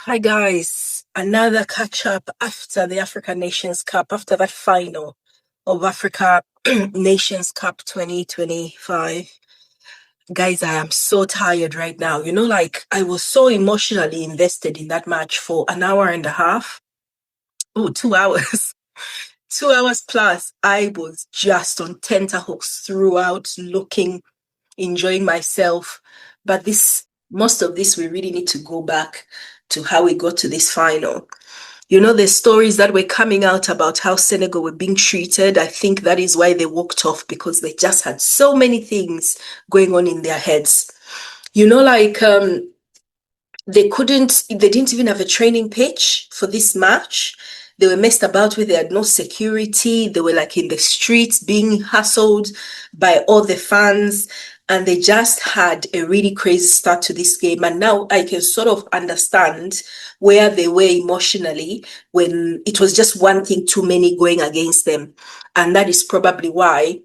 Hi guys, another catch up after the African Nations Cup, after that final of Africa Nations Cup 2025. Guys, I am so tired right now. I was so emotionally invested in that match for an hour and a half. Oh, 2 hours. 2 hours plus. I was just on tenterhooks throughout, looking, enjoying myself. But most of this, we really need to go back to how we got to this final. The stories that were coming out about how Senegal were being treated. I think that is why they walked off, because they just had so many things going on in their heads. They didn't even have a training pitch for this match. They were messed about with, they had no security. They were like in the streets being hassled by all the fans. And they just had a really crazy start to this game. And now I can sort of understand where they were emotionally when it was just one thing too many going against them. And that is probably why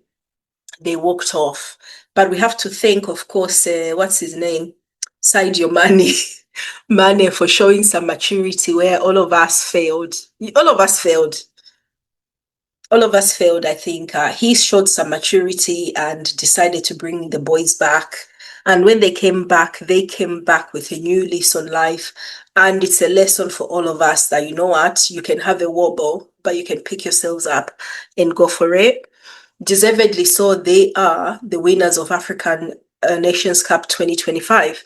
they walked off. But we have to thank, of course, what's his name? Sadio Mane. Mane, for showing some maturity where all of us failed. All of us failed. All of us failed, I think. He showed some maturity and decided to bring the boys back. And when they came back with a new lease on life. And it's a lesson for all of us that, you know what, you can have a wobble, but you can pick yourselves up and go for it. Deservedly so, they are the winners of African Nations Cup 2025.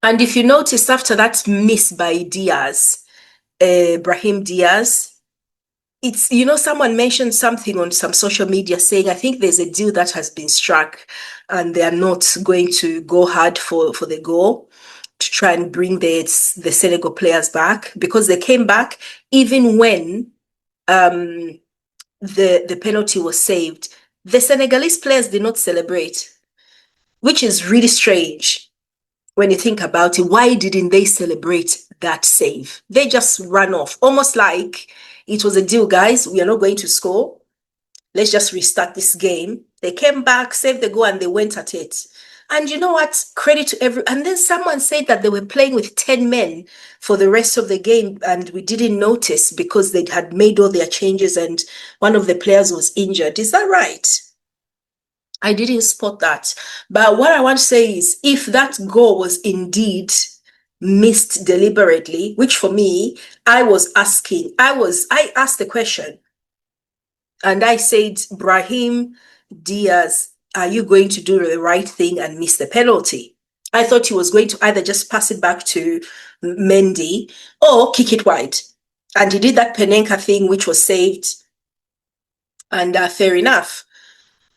And if you notice, after that miss by Diaz, Brahim Diaz, someone mentioned something on some social media saying, I think there's a deal that has been struck and they are not going to go hard for the goal to try and bring the Senegal players back, because they came back even when the penalty was saved. The Senegalese players did not celebrate, which is really strange. When you think about it, why didn't they celebrate that save? They just ran off, almost like it was a deal, guys. We are not going to score. Let's just restart this game. They came back, saved the goal, and they went at it. And you know what? Credit to everyone. And then someone said that they were playing with 10 men for the rest of the game, and we didn't notice because they had made all their changes and one of the players was injured. Is that right? I didn't spot that. But what I want to say is, if that goal was indeed missed deliberately, which for me, I asked the question. And I said, Brahim Diaz, are you going to do the right thing and miss the penalty? I thought he was going to either just pass it back to Mendy or kick it wide. And he did that Penenka thing, which was saved. And fair enough.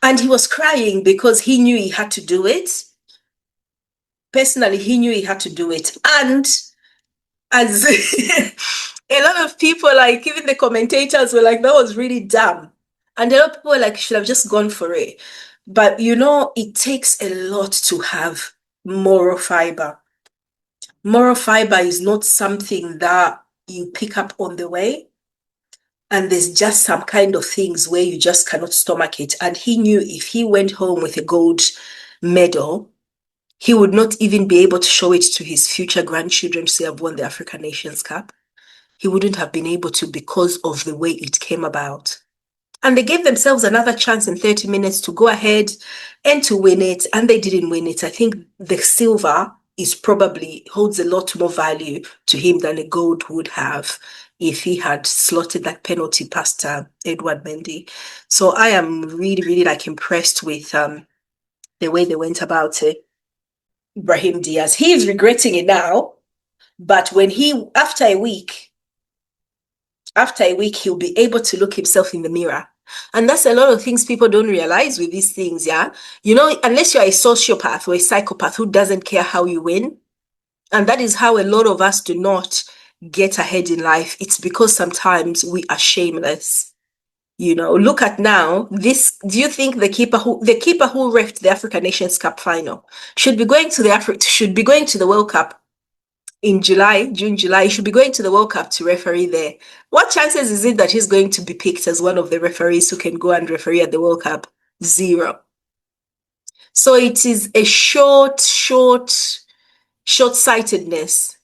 And he was crying because he knew he had to do it. Personally, he knew he had to do it. And as a lot of people, like even the commentators were like, that was really dumb. And a lot of people were like, you should have just gone for it. But it takes a lot to have moral fiber. Moral fiber is not something that you pick up on the way. And there's just some kind of things where you just cannot stomach it. And he knew if he went home with a gold medal, he would not even be able to show it to his future grandchildren to say, I've won the African Nations Cup. He wouldn't have been able to because of the way it came about. And they gave themselves another chance in 30 minutes to go ahead and to win it. And they didn't win it. I think the silver holds a lot more value to him than a gold would have if he had slotted that penalty past Edouard Mendy. So I am really, really impressed with the way they went about it. Brahim Diaz, he is regretting it now, but after a week, he'll be able to look himself in the mirror. And that's a lot of things people don't realize with these things, yeah? Unless you're a sociopath or a psychopath who doesn't care how you win, and that is how a lot of us do not get ahead in life. It's because sometimes we are shameless. Look at now this. Do you think the keeper who reffed the African Nations Cup final should be going to the World Cup in June, July? He should be going to the World Cup to referee there. What chances is it that he's going to be picked as one of the referees who can go and referee at the World Cup? Zero. So it is a short-sightedness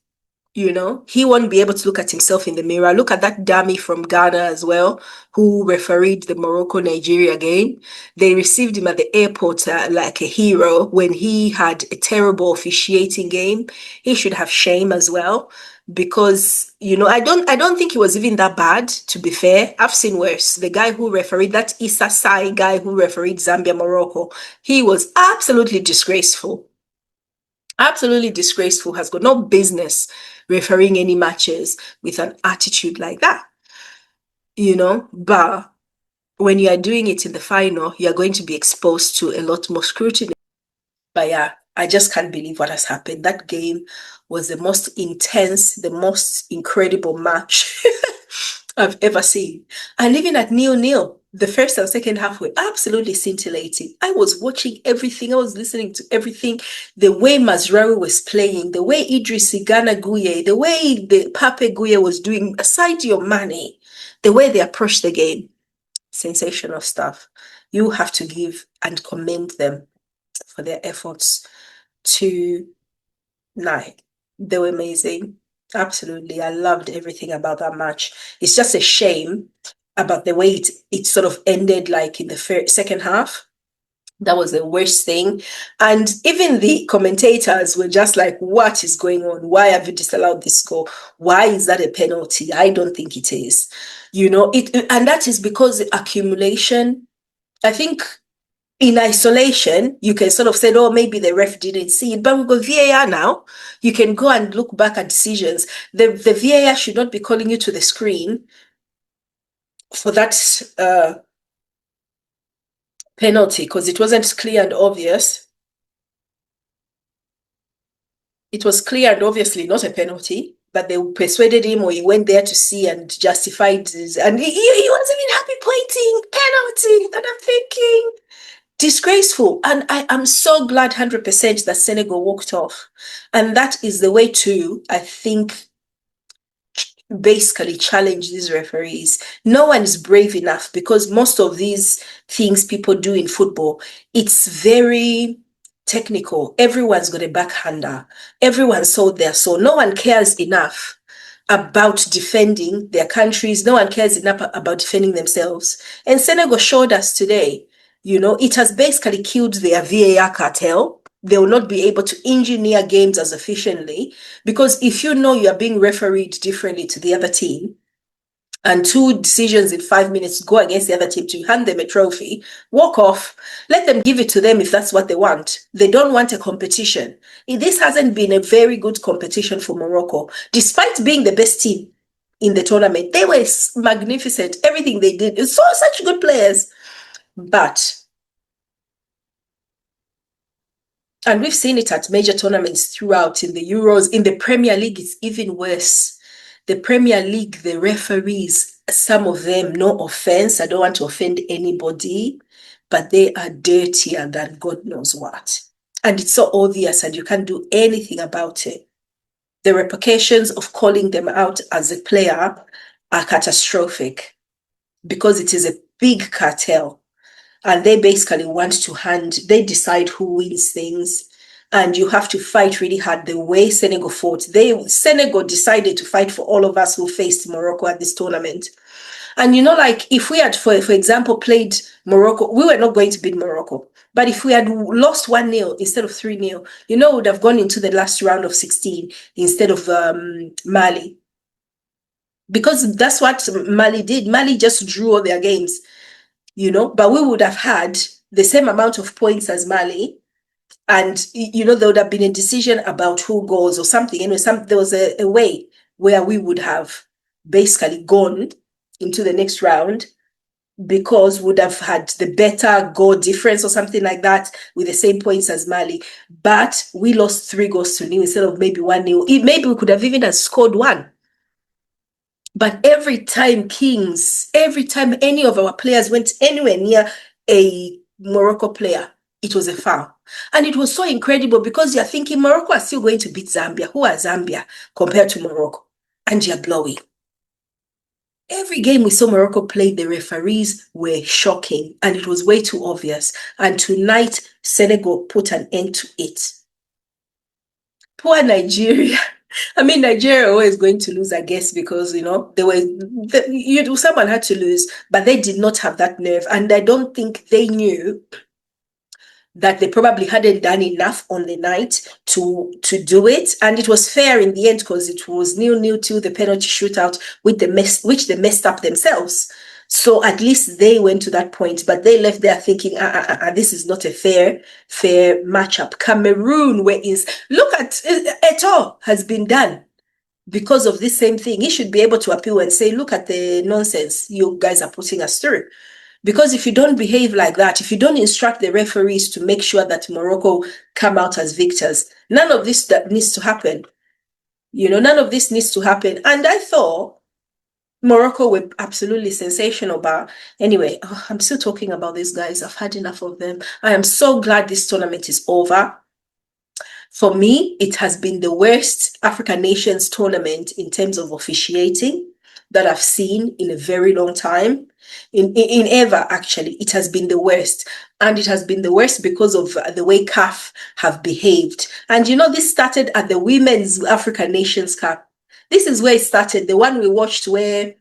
You know, he won't be able to look at himself in the mirror. Look at that dummy from Ghana as well, who refereed the Morocco-Nigeria game. They received him at the airport like a hero when he had a terrible officiating game. He should have shame as well because, you know, I don't think he was even that bad, to be fair. I've seen worse. The guy who refereed, that Issa Sai guy who refereed Zambia-Morocco, he was absolutely disgraceful. Absolutely disgraceful, has got no business refereeing any matches with an attitude like that, you know. But when you are doing it in the final, you're going to be exposed to a lot more scrutiny. But yeah, I just can't believe what has happened. That game was the most intense, the most incredible match I've ever seen. And even at 0-0, the first and second half were absolutely scintillating. I was watching everything. I was listening to everything. The way Mazraoui was playing, the way Idris Gana Gueye, the way the Pape Gueye was doing, Sadio Mane, the way they approached the game. Sensational stuff. You have to give and commend them for their efforts tonight. They were amazing. Absolutely. I loved everything about that match. It's just a shame about the way it sort of ended, like in the second half. That was the worst thing. And even the commentators were just like, what is going on? Why have you disallowed this goal? Why is that a penalty? I don't think it is. You know, and that is because the accumulation, I think in isolation, you can sort of say, oh, maybe the ref didn't see it. But we've got VAR now. You can go and look back at decisions. The VAR should not be calling you to the screen for that penalty because it wasn't clear and obvious. It was clear and obviously not a penalty, but they persuaded him, or he went there to see and justified his, and he wasn't even happy pointing penalty. And I'm thinking, disgraceful. And I am so glad 100% that Senegal walked off. And that is the way to, I think, basically challenge these referees. No one is brave enough because most of these things people do in football, it's very technical. Everyone's got a backhander. Everyone sold their soul. No one cares enough about defending their countries. No one cares enough about defending themselves. And Senegal showed us today, you know, it has basically killed their VAR cartel. They will not be able to engineer games as efficiently because if you know you are being refereed differently to the other team and 2 decisions in 5 minutes go against the other team to hand them a trophy, walk off, let them give it to them if that's what they want. They don't want a competition. This hasn't been a very good competition for Morocco, despite being the best team in the tournament. They were magnificent. Everything they did, it's such good players. But, and we've seen it at major tournaments throughout, in the Euros, in the Premier League, it's even worse. The Premier League, the referees, some of them, no offense, I don't want to offend anybody, but they are dirtier than God knows what. And it's so obvious and you can't do anything about it. The repercussions of calling them out as a player are catastrophic because it is a big cartel. And they basically want to they decide who wins things. And you have to fight really hard the way Senegal fought. Senegal decided to fight for all of us who faced Morocco at this tournament. And, you know, like if we had, for example, played Morocco, we were not going to beat Morocco. But if we had lost 1-0 instead of 3-0, you know, we would have gone into the last round of 16 instead of Mali. Because that's what Mali did. Mali just drew all their games. You know, but we would have had the same amount of points as Mali. And, you know, there would have been a decision about who goes or something. You know, there was a way where we would have basically gone into the next round because we would have had the better goal difference or something like that with the same points as Mali. But we lost 3-0 instead of maybe 1-0. Maybe we could have even scored 1. But every time any of our players went anywhere near a Morocco player, it was a foul. And it was so incredible because you're thinking Morocco are still going to beat Zambia. Who are Zambia compared to Morocco? And you're blowing. Every game we saw Morocco play, the referees were shocking and it was way too obvious. And tonight, Senegal put an end to it. Poor Nigeria. I mean, Nigeria always going to lose, I guess, because, someone had to lose, but they did not have that nerve. And I don't think they knew that they probably hadn't done enough on the night to do it. And it was fair in the end because it was 0-0 to the penalty shootout which they messed up themselves. So at least they went to that point, but they left there thinking, this is not a fair matchup. Cameroon, look at Eto'o has been done because of this same thing. He should be able to appeal and say, look at the nonsense you guys are putting us through. Because if you don't behave like that, if you don't instruct the referees to make sure that Morocco come out as victors, none of this that needs to happen. None of this needs to happen. And I thought Morocco were absolutely sensational. But anyway, I'm still talking about these guys. I've had enough of them. I am so glad this tournament is over. For me, it has been the worst African Nations tournament in terms of officiating that I've seen in a very long time. In ever, actually, it has been the worst. And it has been the worst because of the way CAF have behaved. And this started at the Women's African Nations Cup. This is where it started, the one we watched where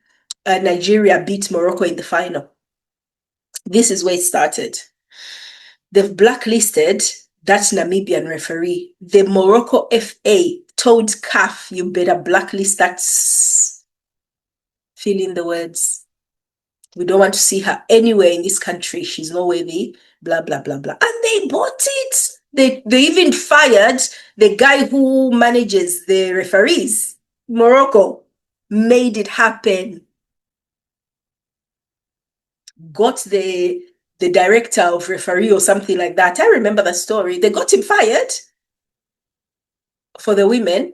Nigeria beat Morocco in the final. This is where it started. They've blacklisted that Namibian referee. The Morocco FA told CAF, you better blacklist that. Fill in the words. We don't want to see her anywhere in this country. She's not worthy, blah, blah, blah, blah. And they bought it. They even fired the guy who manages the referees. Morocco made it happen. Got the director of referee or something like that. I remember the story. They got him fired for the women.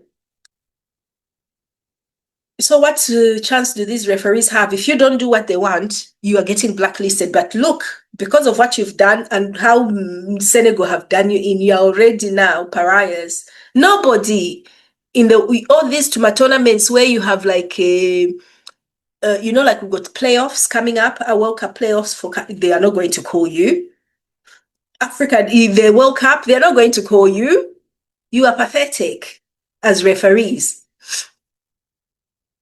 So what chance do these referees have? If you don't do what they want, you are getting blacklisted. But look, because of what you've done and how Senegal have done you in, you're already now pariahs. Nobody in all these tournaments where you have like like we've got playoffs coming up, a World Cup playoffs, they are not going to call you. Africa, the World Cup, they're not going to call you. You are pathetic as referees.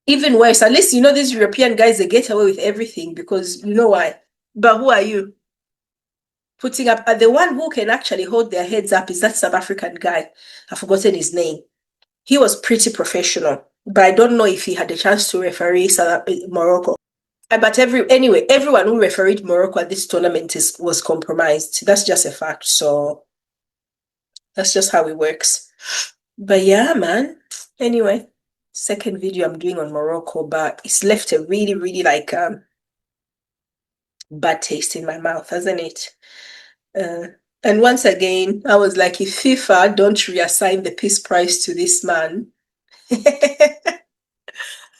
Even worse, at least, these European guys, they get away with everything because you know why. But who are you? Putting up, the one who can actually hold their heads up is that South African guy. I've forgotten his name. He was pretty professional, but I don't know if he had a chance to referee Morocco. But everyone who refereed Morocco at this tournament was compromised. That's just a fact. So that's just how it works. But yeah, man. Anyway. Second video I'm doing on Morocco, but it's left a really, really bad taste in my mouth, hasn't it? And once again, I was like, if FIFA don't reassign the peace prize to this man, and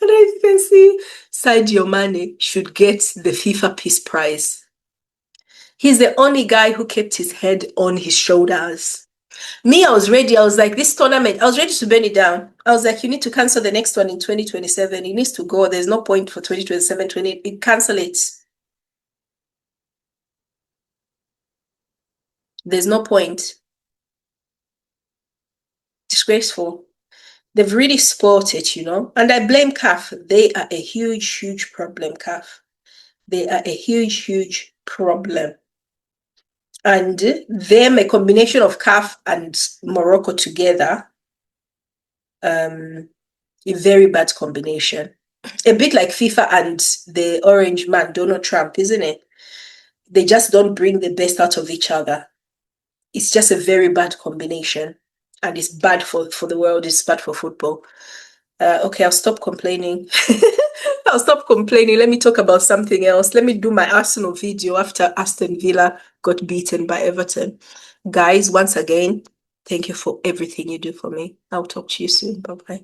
I can see Sadio Mane should get the FIFA peace prize. He's the only guy who kept his head on his shoulders. Me, I was ready. I was like, this tournament, I was ready to burn it down. I was like, you need to cancel the next one in 2027. It needs to go. There's no point for 2027, cancel it. There's no point. Disgraceful. They've really spoiled it, And I blame CAF. They are a huge, huge problem, CAF. They are a huge, huge problem. And them, a combination of CAF and Morocco together, a very bad combination. A bit like FIFA and the orange man, Donald Trump, isn't it? They just don't bring the best out of each other. It's just a very bad combination. And it's bad for the world. It's bad for football. Okay, I'll stop complaining. I'll stop complaining. Let me talk about something else. Let me do my Arsenal video after Aston Villa got beaten by Everton. Guys, once again, thank you for everything you do for me. I'll talk to you soon. Bye-bye.